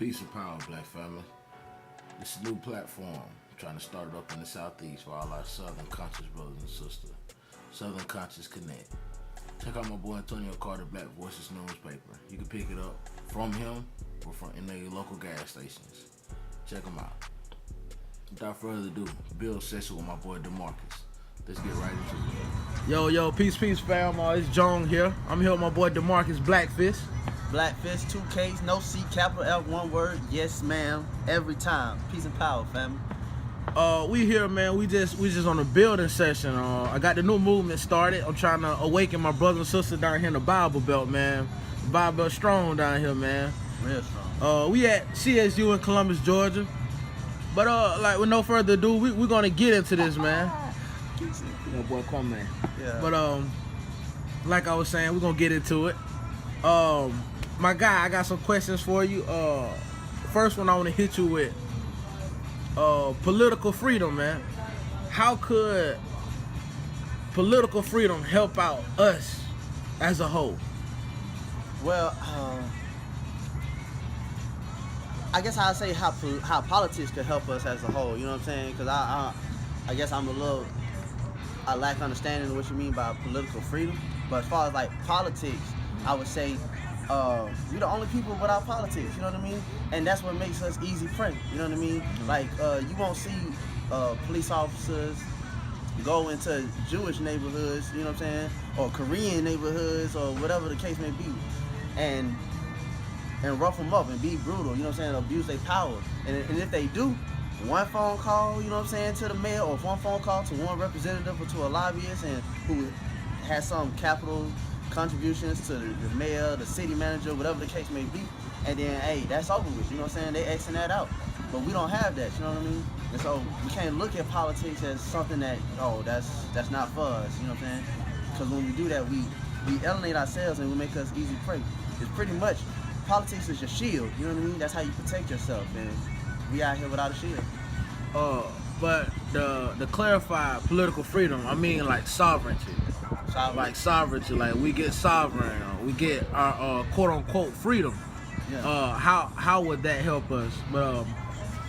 Peace and power, black family. This is a new platform. I'm trying to start it up in the Southeast for all our Southern Conscious brothers and sisters. Southern Conscious Connect. Check out my boy Antonio Carter, Black Voices newspaper. You can pick it up from him or from in the local gas stations. Check them out. Without further ado, build session with my boy DeMarcus. Let's get right into it. Yo, peace, fam. It's John here. I'm here with my boy DeMarcus Blackfish. Blackfish, 2 Ks, no C, capital F, one word. Yes, ma'am. Every time. Peace and power, family. We here, man. We just on a building session. I got the new movement started. I'm trying to awaken my brothers and sisters down here in the Bible Belt, man. The Bible Belt strong down here, man. Real strong. We at CSU in Columbus, Georgia. But like with no further ado, we're gonna get into this, man. Yo, boy, come man. Yeah. But like I was saying, we're gonna get into it. My guy, I got some questions for you. First one I want to hit you with political freedom, man. How could political freedom help out us as a whole? Well, I guess I'd say how politics could help us as a whole. You know what I'm saying? Because I guess I lack understanding of what you mean by political freedom. But as far as like politics, I would say we're the only people without politics, you know what I mean? And that's what makes us easy prey, you know what I mean? Like, you won't see police officers go into Jewish neighborhoods, you know what I'm saying? Or Korean neighborhoods, or whatever the case may be, and rough them up and be brutal, you know what I'm saying? Abuse their power. And if they do, one phone call, you know what I'm saying, to the mayor, or one phone call to one representative or to a lobbyist and who has some capital contributions to the mayor, the city manager, whatever the case may be, and then hey, that's over with, you know what I'm saying? They Xing that out. But we don't have that, you know what I mean? And so we can't look at politics as something that, oh, that's not for us, you know what I'm saying? Because when we do that, we alienate ourselves and we make us easy prey. It's pretty much, politics is your shield, you know what I mean? That's how you protect yourself, and we out here without a shield. But the clarified political freedom, I mean like sovereignty. Like sovereignty, like we get sovereign, we get our quote unquote freedom. Yeah. How would that help us? But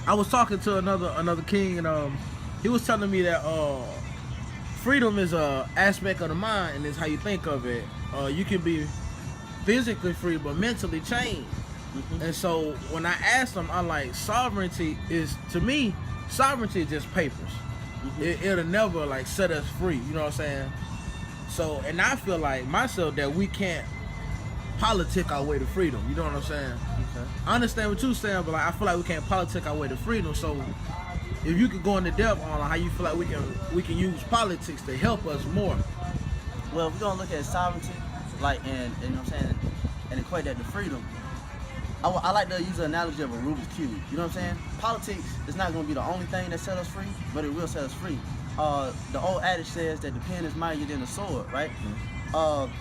I was talking to another king, and he was telling me that freedom is a aspect of the mind, and it's how you think of it. You can be physically free, but mentally chained. Mm-hmm. And so when I asked him, I'm like, sovereignty is, to me, sovereignty is just papers. Mm-hmm. It'll never like set us free. You know what I'm saying? So, and I feel like myself that we can't politic our way to freedom. You know what I'm saying? Okay. I understand what you're saying, but like I feel like we can't politic our way to freedom. So, if you could go into depth on how you feel like we can use politics to help us more. Well, if we're gonna look at sovereignty, like and you know what I'm saying, and equate that to freedom, I like to use the analogy of a Rubik's Cube. You know what I'm saying? Politics is not gonna be the only thing that set us free, but it will set us free. The old adage says that the pen is mightier than the sword, right? Mm-hmm.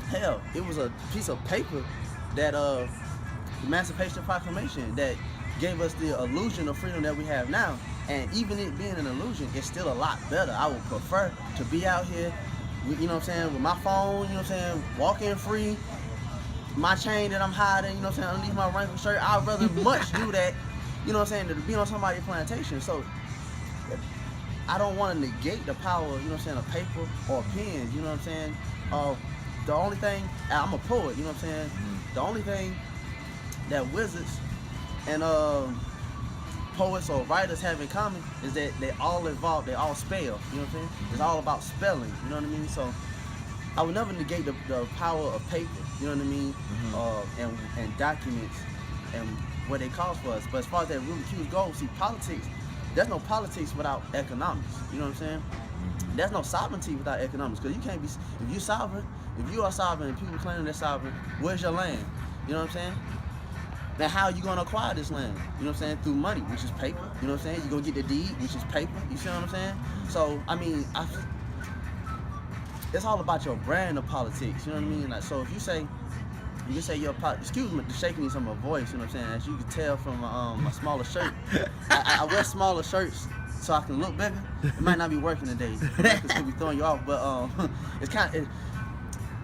Hell, it was a piece of paper that the Emancipation Proclamation that gave us the illusion of freedom that we have now. And even it being an illusion, it's still a lot better. I would prefer to be out here, with, you know what I'm saying, with my phone, you know what I'm saying, walking free, my chain that I'm hiding, you know what I'm saying, underneath my wrinkled shirt. I'd rather much do that, you know what I'm saying, than to be on somebody's plantation. So I don't want to negate the power, you know what I'm saying, of paper or pens, you know what I'm saying? The only thing, I'm a poet, you know what I'm saying? The only thing that wizards and poets or writers have in common is that they all evolve, they all spell, you know what I'm saying? It's all about spelling, you know what I mean? So I would never negate the power of paper, you know what I mean? Mm-hmm. And documents and what they cause for us. But as far as that Rubik's Cube goes, see, politics, there's no politics without economics, you know what I'm saying? There's no sovereignty without economics, because you can't be, if you are sovereign and people claiming they're sovereign, where's your land? You know what I'm saying? Now how are you gonna acquire this land? You know what I'm saying? Through money, which is paper, you know what I'm saying? You're gonna get the deed, which is paper, you see what I'm saying? So, I mean, it's all about your brand of politics, you know what I mean? Like, so if you say you're excuse me, the shakiness of my voice, you know what I'm saying? As you can tell from my smaller shirt, I wear smaller shirts so I can look bigger. It might not be working today, because could be throwing you off, but it's kind of,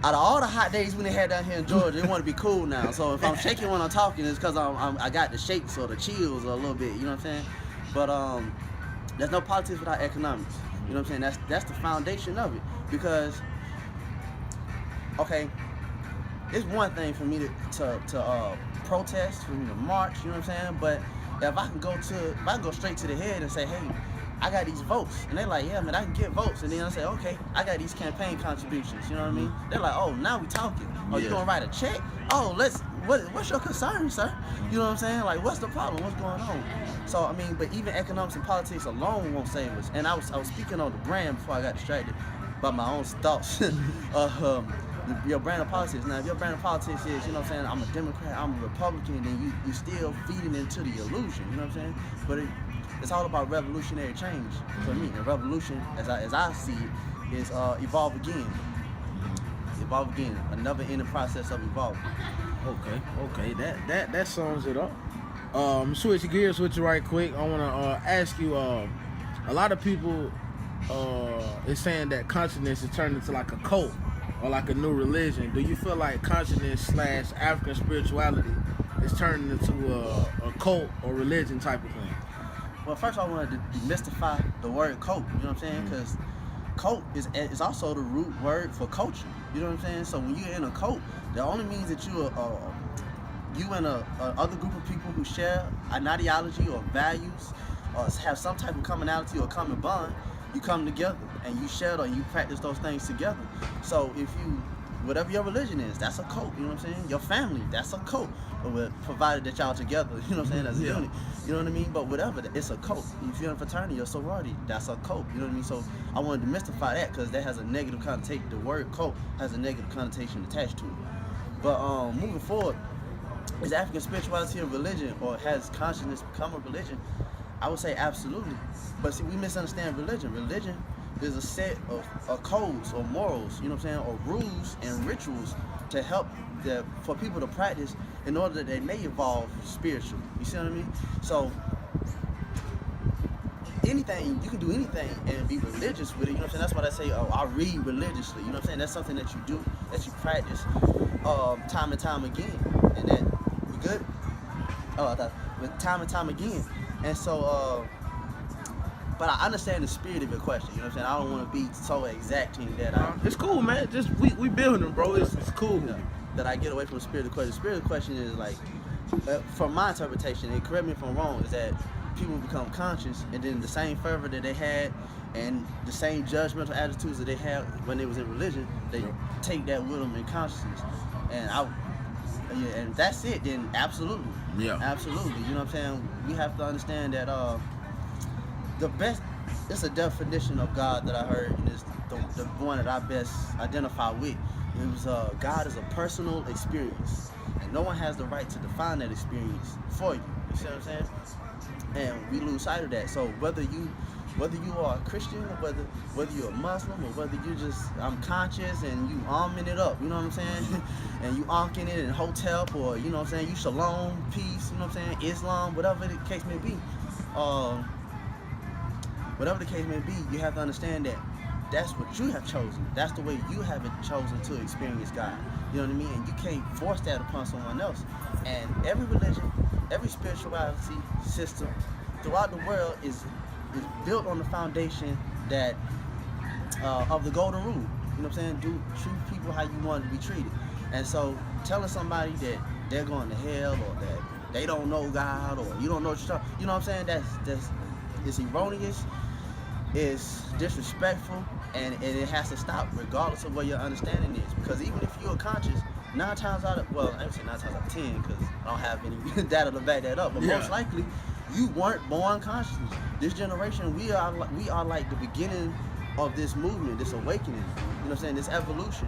out of all the hot days when they had down here in Georgia, they want to be cool now. So if I'm shaking when I'm talking, it's because I got the shakes or the chills a little bit. You know what I'm saying? But there's no politics without economics. You know what I'm saying? That's the foundation of it. Because okay, it's one thing for me to protest, for me to march. You know what I'm saying? But if I can go straight to the head and say, hey, I got these votes, and they're like, yeah, man, I can get votes, and then I say, okay, I got these campaign contributions, you know what I mean? They're like, oh, now we talking. Oh, you gonna write a check? Oh, what's your concern, sir? You know what I'm saying? Like, what's the problem? What's going on? So, I mean, but even economics and politics alone won't save us. And I was speaking on the brand before I got distracted by my own thoughts. Your brand of politics. Now, if your brand of politics is, you know what I'm saying, I'm a Democrat, I'm a Republican, then you still feeding into the illusion, you know what I'm saying? But it's all about revolutionary change for me. And revolution, as I see it, is evolve again. Evolve again. A never-ending process of evolving. Okay. That sums it up. Switch gears with you right quick. I want to ask you. A lot of people is saying that consciousness is turned into like a cult or like a new religion. Do you feel like consciousness / African spirituality is turning into a cult or religion type of thing? Well, first I wanted to demystify the word cult, you know what I'm saying? Because cult is also the root word for culture, you know what I'm saying? So when you're in a cult, that only means that you and a other group of people who share an ideology or values or have some type of commonality or common bond, you come together and you share or you practice those things together. So if you, whatever your religion is, that's a cult, you know what I'm saying? Your family, that's a cult, provided that y'all together, you know what I'm saying, as a unit. You know what I mean? But whatever, it's a cult. If you're in a fraternity or sorority, that's a cult. You know what I mean? So I wanted to demystify that because that has a negative connotation. The word cult has a negative connotation attached to it. But moving forward, is African spirituality a religion, or has consciousness become a religion? I would say absolutely. But see, we misunderstand religion. Religion is a set of codes or morals, you know what I'm saying, or rules and rituals to help for people to practice in order that they may evolve spiritually. You see what I mean? So anything, you can do anything and be religious with it, you know what I'm saying? That's why they say, oh, I read religiously, you know what I'm saying? That's something that you do, that you practice time and time again. And that, we good? Oh, I thought, with time and time again. And so, but I understand the spirit of your question, you know what I'm saying? I don't want to be so exacting that it's cool, man. Just, we building, bro. It's cool. Yeah, that I get away from the spirit of the question. The spirit of the question is like, from my interpretation, and correct me if I'm wrong, is that people become conscious, and then the same fervor that they had and the same judgmental attitudes that they had when they was in religion, they take that with them in consciousness. And and if that's it, then absolutely. Yeah. Absolutely. You know what I'm saying? We have to understand that the best, it's a definition of God that I heard, and it's the one that I best identify with. It was God is a personal experience, and no one has the right to define that experience for you. You see what I'm saying? And we lose sight of that. So whether you are a Christian, or whether you're a Muslim, or whether you just I'm conscious and you arming it up, you know what I'm saying? And you anking it in Hotep, or you know what I'm saying, you Shalom, peace, you know what I'm saying, Islam, whatever the case may be. Whatever the case may be, you have to understand that that's what you have chosen. That's the way you have chosen to experience God. You know what I mean? And you can't force that upon someone else. And every religion, every spirituality system throughout the world is built on the foundation that of the golden rule. You know what I'm saying? Treat people how you want to be treated. And so telling somebody that they're going to hell, or that they don't know God, or you don't know what you're talking, you know what I'm saying? That's it's erroneous, it's disrespectful, and it has to stop regardless of what your understanding is. Because even if you're conscious, 9 times out of, well, I would say 9 times out of 10, because I don't have any data to back that up, but most likely you weren't born conscious. This generation, we are like the beginning of this movement, this awakening, you know what I'm saying, this evolution,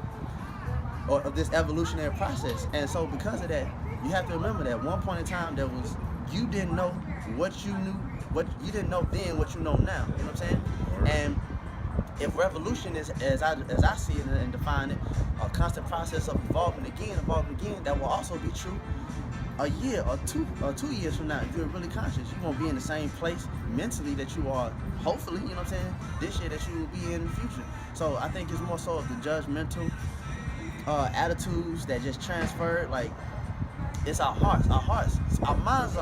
or of this evolutionary process. And so because of that, you have to remember that at one point in time, you didn't know what you knew, what you didn't know then, what you know now. You know what I'm saying? And if revolution is, as I see it and define it, a constant process of evolving again, that will also be true a year or 2 years from now. If you're really conscious, you won't be in the same place mentally that you are, hopefully, you know what I'm saying, this year that you will be in the future. So I think it's more so of the judgmental attitudes that just transferred. Like, it's our hearts. Our minds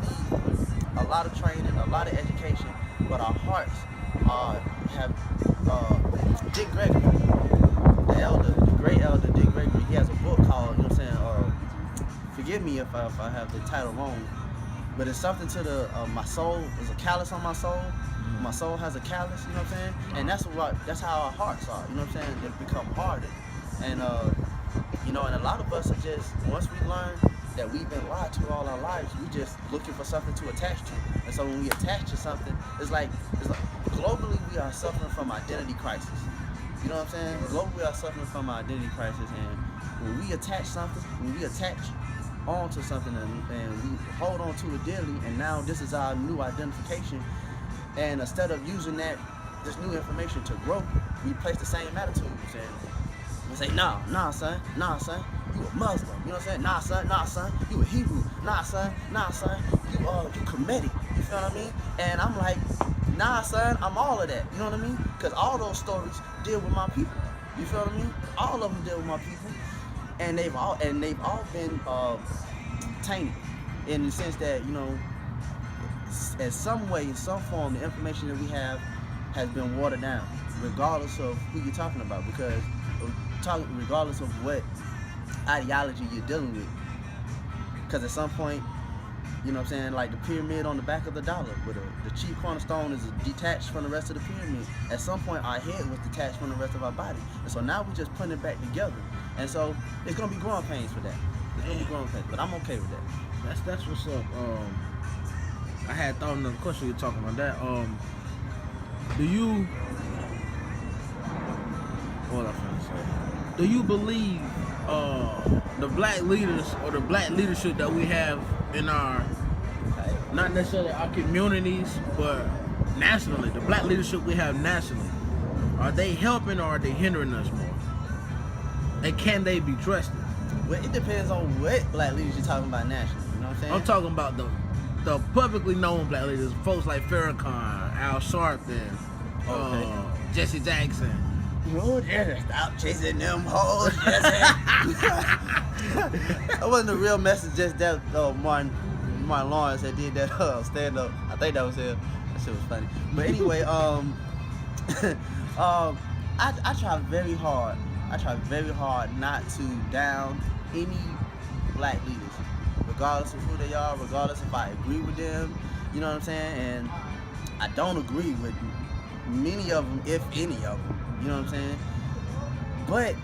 need a lot of training, a lot of education, but our hearts have Dick Gregory, the great elder Dick Gregory. He has a book called, you know what I'm saying, forgive me if I have the title wrong, but it's something to the my soul. There's a callus on my soul. My soul has a callus, you know what I'm saying? And that's how our hearts are, you know what I'm saying? They become hardened. And you know, and a lot of us are just, once we learn that we've been lied to all our lives, we just looking for something to attach to. And so when we attach to something, it's like globally we are suffering from identity crisis. You know what I'm saying? Globally we are suffering from identity crisis, and when we attach something, when we attach onto something and we hold on to it dearly, and now this is our new identification, and instead of using this new information to grow, we place the same attitudes and we say, nah son, you a Muslim, you know what I'm saying? Nah son, you a Hebrew, nah son, you Kemetic, you feel what I mean? And I'm like, nah son, I'm all of that, you know what I mean? Because all those stories deal with my people, you feel what I mean? All of them deal with my people, and they've all been tainted in the sense that, you know, in some way, in some form, the information that we have has been watered down, regardless of who you're talking about, because regardless of what ideology you're dealing with. Because at some point, you know what I'm saying, like the pyramid on the back of the dollar, where the chief cornerstone is detached from the rest of the pyramid. At some point, our head was detached from the rest of our body. And so now we're just putting it back together. And so it's going to be growing pains for that. It's going to be growing pains, but I'm okay with that. That's what's up. I had thought another question you were talking about that. Do you believe the black leaders or the black leadership that we have in our, not necessarily our communities, but nationally, the black leadership we have nationally, are they helping or are they hindering us more? And can they be trusted? Well, it depends on what black leaders you're talking about nationally. You know what I'm saying? I'm talking about the publicly known black leaders, folks like Farrakhan, Al Sharpton, Jesse Jackson. Oh, Jesse, stop chasing them hoes, Jesse. That wasn't a real message, just that Martin Lawrence that did that stand up. I think that was him. That shit was funny. But anyway, I try very hard not to down any black leaders, regardless of who they are, regardless if I agree with them, you know what I'm saying? And I don't agree with many of them, if any of them, you know what I'm saying? But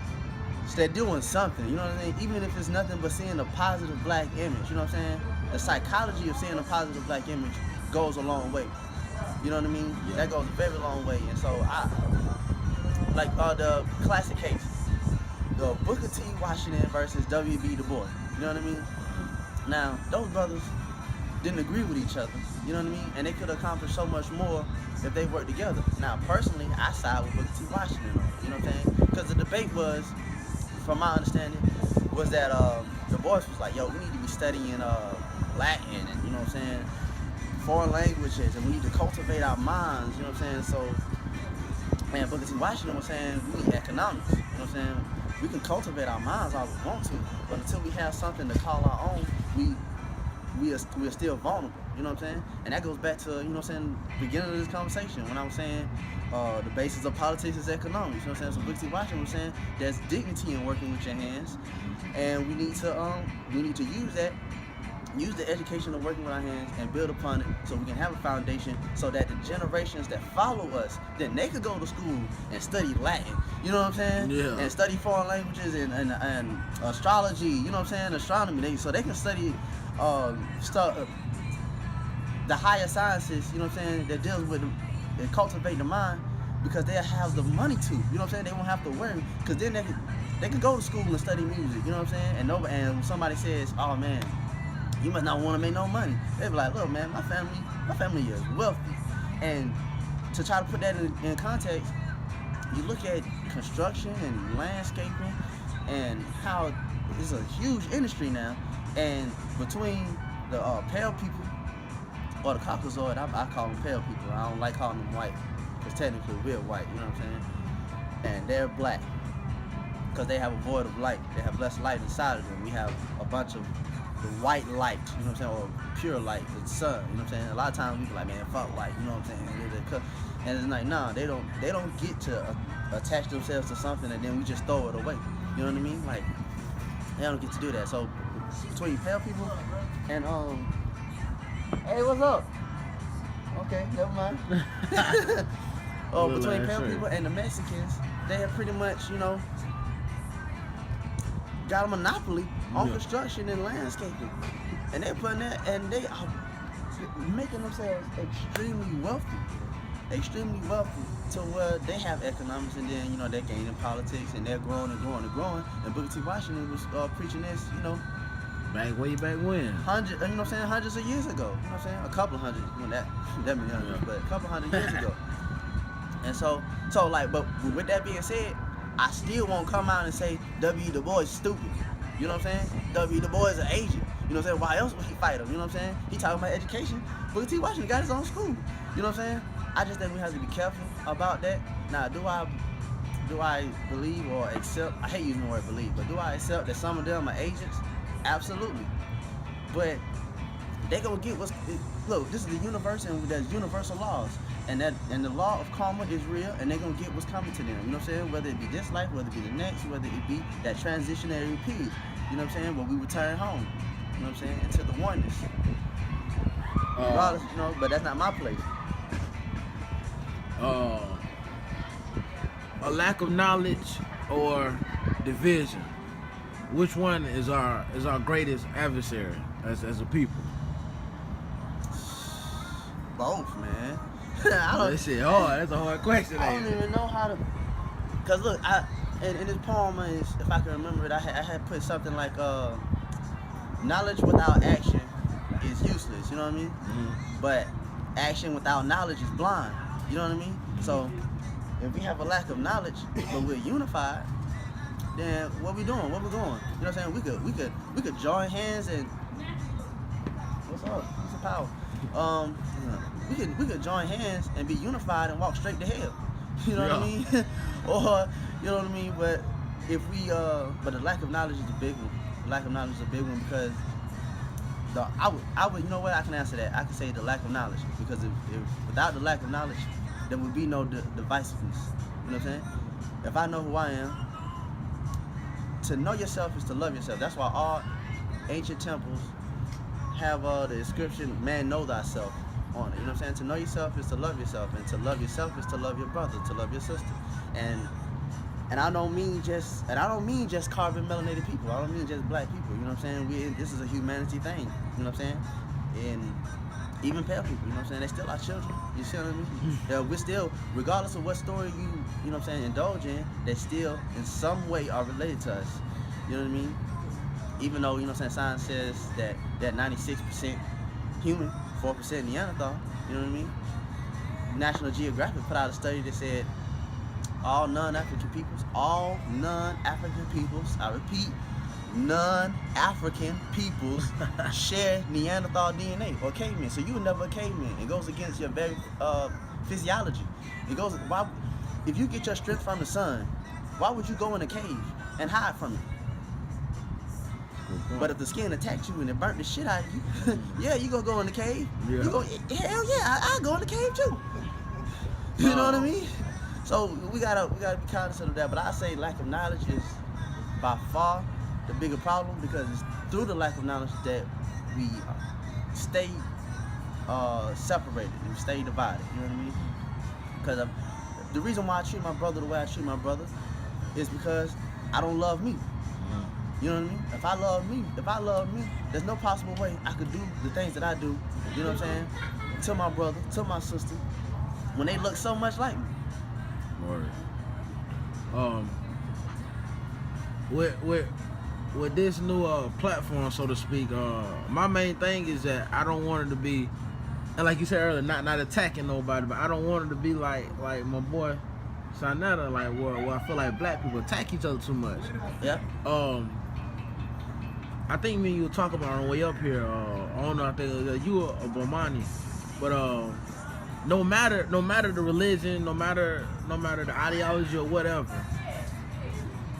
they're doing something, you know what I'm saying? Even if it's nothing but seeing a positive black image, you know what I'm saying? The psychology of seeing a positive black image goes a long way. You know what I mean? Yeah. That goes a very long way. And so I like the classic case, the Booker T. Washington versus W.B. Du Bois. You know what I mean? Now, those brothers didn't agree with each other, you know what I mean? And they could accomplish so much more if they worked together. Now, personally, I side with Booker T. Washington, you know what I'm saying? Because the debate was, from my understanding, was that Du Bois was like, yo, we need to be studying Latin and, you know what I'm saying, foreign languages, and we need to cultivate our minds, you know what I'm saying? So, man, Booker T. Washington was saying we need economics, you know what I'm saying? We can cultivate our minds all we want to, but until we have something to call our own, we are still vulnerable, you know what I'm saying? And that goes back to, you know what I'm saying, the beginning of this conversation, when I was saying the basis of politics is economics, you know what I'm saying? So Booker T. Washington was saying there's dignity in working with your hands, and we need to use the education of working with our hands and build upon it so we can have a foundation so that the generations that follow us, then they could go to school and study Latin, you know what I'm saying? Yeah. And study foreign languages and astrology, you know what I'm saying? Astronomy, so they can study the higher sciences, you know what I'm saying, that deals with and cultivate the mind, because they have the money to, you know what I'm saying? They won't have to worry, because then they can go to school and study music, you know what I'm saying? And when somebody says, oh man, you must not want to make no money, they be like, look man, my family is wealthy. And to try to put that in context, you look at construction and landscaping and how it's a huge industry now, and between the pale people, or the Caucasoid, I call them pale people, I don't like calling them white, because technically we're white, you know what I'm saying? And they're black. because they have a void of light. They have less light inside of them. We have a bunch of the white light, you know what I'm saying, or pure light, the sun, you know what I'm saying. A lot of times we be like, man, fuck light, you know what I'm saying. And it's like, nah, they don't get to attach themselves to something and then we just throw it away. You know what I mean? Like, they don't get to do that. So between pale people and hey, what's up? Okay, never mind. Between pale people and the Mexicans, they have pretty much, you know, got a monopoly on construction and landscaping, and they're putting that, and they are making themselves extremely wealthy to where they have economics, and then, you know, they're gaining politics, and they're growing and growing and growing. And Booker T. Washington was preaching this, you know, way back when, you know what I'm saying, hundreds of years ago. You know what I'm saying, a couple hundred, you know, that many hundreds, but a couple hundred years ago. And so like, but with that being said, I still won't come out and say W. Du Bois is stupid. You know what I'm saying? W. Du Bois is an agent. You know what I'm saying? Why else would he fight him? You know what I'm saying? He talking about education. Booker T. Washington got his own school. You know what I'm saying? I just think we have to be careful about that. Now, do I believe or accept? I hate using the word believe, but do I accept that some of them are agents? Absolutely. But they gonna get what's, look, this is the universe, and there's universal laws, and the law of karma is real, and they're gonna get what's coming to them. You know what I'm saying? Whether it be this life, whether it be the next, whether it be that transitionary period. You know what I'm saying? Where we return home. You know what I'm saying? Into the oneness. Regardless, you know, but that's not my place. A lack of knowledge or division. Which one is our greatest adversary as a people? Both, man. That shit hard. That's a hard question. I don't even know how to. Cause look, in this poem is, if I can remember it, I had put something like knowledge without action is useless. You know what I mean? Mm-hmm. But action without knowledge is blind. You know what I mean? So if we have a lack of knowledge, but we're unified, then what we doing? What we going? You know what I'm saying? We could join hands and what's up? What's the power? We could join hands and be unified and walk straight to hell. You know what I mean? Or you know what I mean? But if we but the lack of knowledge is a big one. The lack of knowledge is a big one because I would you know what, I can answer that. I can say the lack of knowledge, because if without the lack of knowledge, there would be no divisiveness. You know what I'm saying? If I know who I am, to know yourself is to love yourself. That's why all ancient temples have the inscription, man, know thyself, on it. You know what I'm saying? To know yourself is to love yourself, and to love yourself is to love your brother, to love your sister. And I don't mean just carbon melanated people. I don't mean just black people. You know what I'm saying? This is a humanity thing. You know what I'm saying? And even pale people, you know what I'm saying? They still our children. You see what I mean? We're still, regardless of what story you know what I'm saying, indulge in, they still in some way are related to us. You know what I mean? Even though, you know what I'm saying, science says that 96% human, 4% Neanderthal, you know what I mean? National Geographic put out a study that said all non-African peoples, I repeat, non-African peoples share Neanderthal DNA or caveman. So you were never a caveman. It goes against your very physiology. If you get your strength from the sun, why would you go in a cave and hide from it? But if the skin attacked you and it burnt the shit out of you, yeah, you gonna go in the cave. Yeah. You go, hell yeah, I go in the cave too. You know what I mean? So we gotta be cognizant of that. But I say lack of knowledge is by far the bigger problem, because it's through the lack of knowledge that we stay separated and we stay divided. You know what I mean? Because the reason why I treat my brother the way I treat my brother is because I don't love me. You know what I mean? If I love me, there's no possible way I could do the things that I do, you know what I'm saying, to my brother, to my sister, when they look so much like me. Word. With this new platform, so to speak, my main thing is that I don't want it to be, and like you said earlier, not attacking nobody, but I don't want it to be like my boy Sanetta, like where I feel like black people attack each other too much. Yeah. I think me and you were talking about on the way up here. I don't know. I think you were a Bomani, but no matter the religion, no matter the ideology or whatever,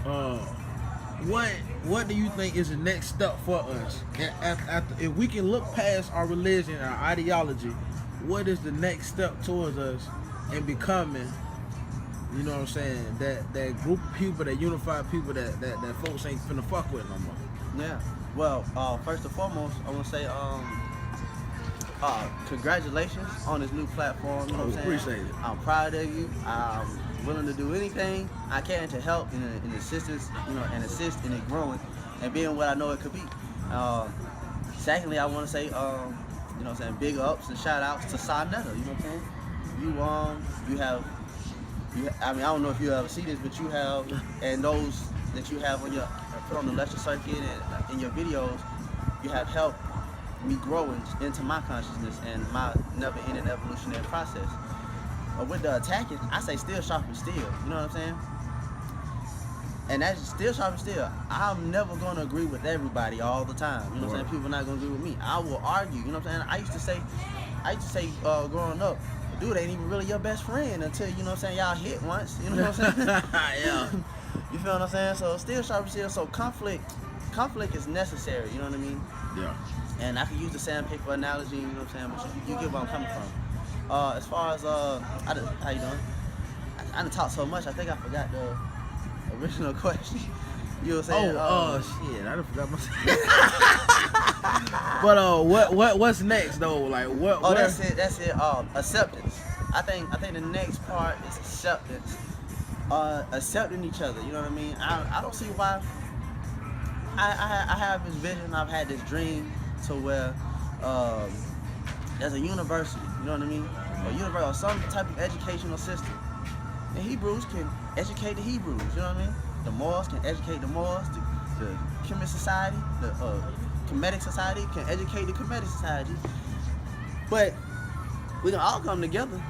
What do you think is the next step for us? After, if we can look past our religion, our ideology, what is the next step towards us in becoming, you know what I'm saying, that group of people, that unified people that folks ain't finna fuck with no more? Yeah. Well, first and foremost, I want to say congratulations on this new platform. You know what I'm saying? Appreciate it. I'm proud of you. I'm willing to do anything I can to help in assistance, and assist in it growing and being what I know it could be. Secondly, I want to say, big ups and shout outs to Sonetta. You know what I'm saying? I don't know if you ever see this, but you have, and those that you have on your put on the lecture circuit and in your videos, you have helped me grow into my consciousness and my never-ending evolutionary process. With the attacking, I say still sharp and still. You know what I'm saying? And that's still sharp and still. I'm never gonna agree with everybody all the time. You know what I'm saying? People are not gonna agree with me. I will argue. You know what I'm saying? I used to say growing up, dude ain't even really your best friend until, you know what I'm saying, y'all hit once. You know what I'm saying? Yeah. You feel what I'm saying? So still sharp and still. So conflict is necessary. You know what I mean? Yeah. And I can use the sandpaper analogy. You know what I'm saying? But you get where I'm coming from. As far as how you doing? I done talked so much. I think I forgot the original question. You were saying? Shit! I done forgot myself. But what's next though? Like what? Oh, that's it. Acceptance. I think the next part is acceptance. Accepting each other. You know what I mean? I don't see why. I have this vision. I've had this dream to where there's a university. You know what I mean? A university or some type of educational system. The Hebrews can educate the Hebrews. You know what I mean? The Moors can educate the Moors. The Kemetic Society, the Kemetic Society can educate the Kemetic Society. But we can all come together.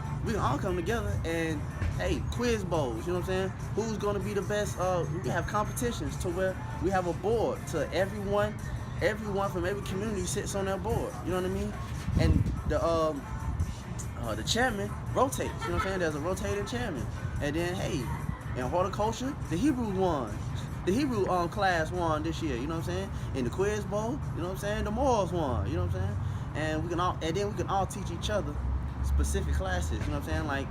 And hey, quiz bowls. You know what I'm saying? Who's gonna be the best? We have competitions to where we have a board to everyone from every community sits on that board. You know what I mean? And the chairman rotates. You know what I'm saying? There's a rotating chairman. And then hey, in horticulture, the Hebrews won. The Hebrew class won this year. You know what I'm saying? In the quiz bowl, you know what I'm saying? The Moors won. You know what I'm saying? And then we can all teach each other specific classes. You know what I'm saying? Like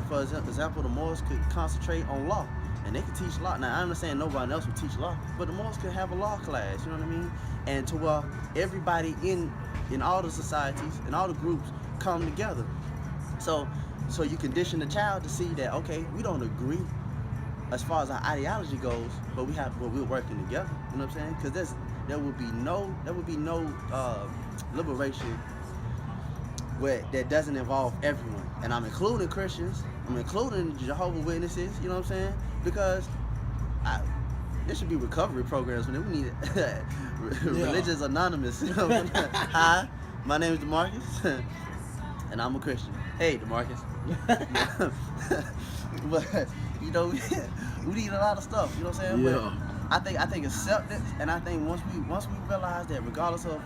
for example, the Moors could concentrate on law, and they could teach law. Now I understand nobody else would teach law, but the Moors could have a law class. You know what I mean? And to everybody in all the societies and all the groups come together. So you condition the child to see that okay, we don't agree as far as our ideology goes, but we're working together. You know what I'm saying? Because there would be no liberation that doesn't involve everyone. And I'm including Christians, I'm including Jehovah's Witnesses, you know what I'm saying? Because there should be recovery programs when we need it. Religious Anonymous. You know? Hi, my name is DeMarcus, and I'm a Christian. Hey, DeMarcus. But we need a lot of stuff. You know what I'm saying? Yeah. But I think acceptance, and I think once we realize that regardless of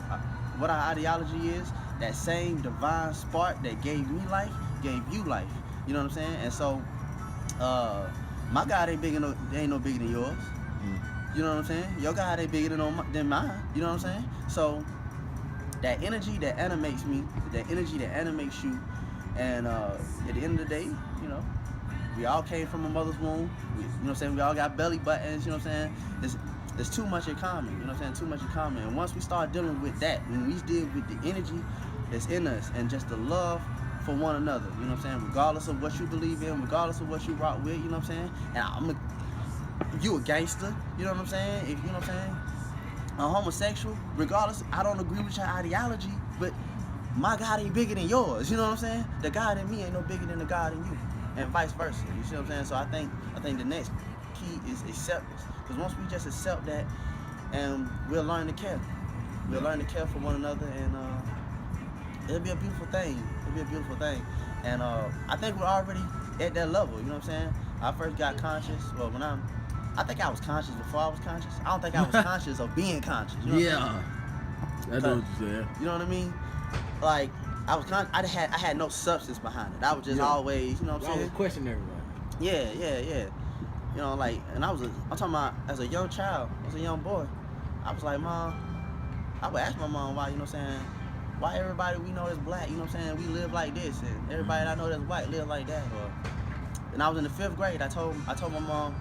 what our ideology is, that same divine spark that gave me life gave you life. You know what I'm saying? And so, my God ain't no bigger than yours. You know what I'm saying? Your God ain't bigger than mine. You know what I'm saying? So that energy that animates me, that energy that animates you, and at the end of the day, you know, we all came from a mother's womb. You know what I'm saying? We all got belly buttons. You know what I'm saying? There's too much in common. You know what I'm saying? Too much in common. And once we start dealing with that, when we deal with the energy that's in us and just the love for one another, you know what I'm saying? Regardless of what you believe in, regardless of what you rock with, you know what I'm saying? And if you a gangster, you know what I'm saying? If you know what I'm saying? A homosexual, regardless, I don't agree with your ideology, but my God ain't bigger than yours. You know what I'm saying? The God in me ain't no bigger than the God in you, and vice versa. You see what I'm saying? So I think the next key is acceptance. Because once we just accept that, and we'll learn to care. We'll learn to care for one another, and it'll be a beautiful thing. It'll be a beautiful thing. And I think we're already at that level. You know what I'm saying? I first got conscious. Well, I think I was conscious before I was conscious. I don't think I was conscious of being conscious. You know Yeah. That's what you said. You know what I mean? Like I was I had no substance behind it. I was just always, you know what I'm saying? Always question everybody. Yeah. You know, like, and I'm talking about as a young child, as a young boy. I was like, Mom, I would ask my mom why, you know what I'm saying, why everybody we know is black, you know what I'm saying, we live like this, and everybody I know that's white live like that. And I was in the 5th grade. I told my mom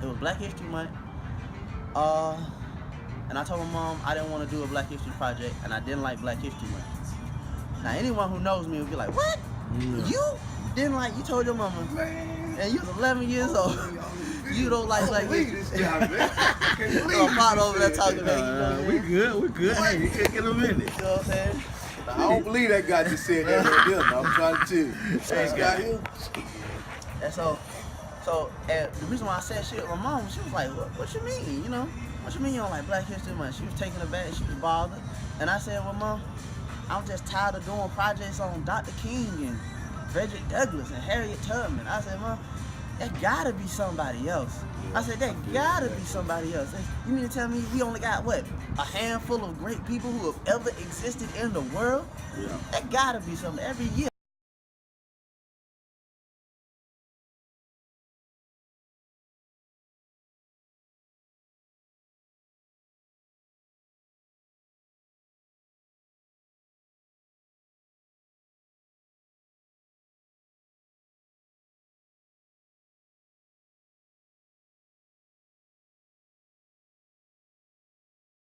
it was Black History Month. And I told my mom I didn't want to do a Black History project, and I didn't like Black History Month. Now anyone who knows me would be like, what? You didn't like? You told your mama, and you was 11 years old. You don't like Black History. I'm part over there talking that. We good. Hey, you can't get a minute. You know what I'm saying? I don't believe that guy just said that right there. I'm trying to tell you. That guy here. And so and the reason why I said shit with my mom, she was like, what you mean, you know? What you mean you don't like Black History Month? She was taking it back, she was bothered. And I said, well, Mom, I'm just tired of doing projects on Dr. King and Frederick Douglass and Harriet Tubman. I said, Mom, that gotta be somebody else. I said, that gotta be somebody else. You mean to tell me we only got, what, a handful of great people who have ever existed in the world? Yeah. That gotta be something. Every year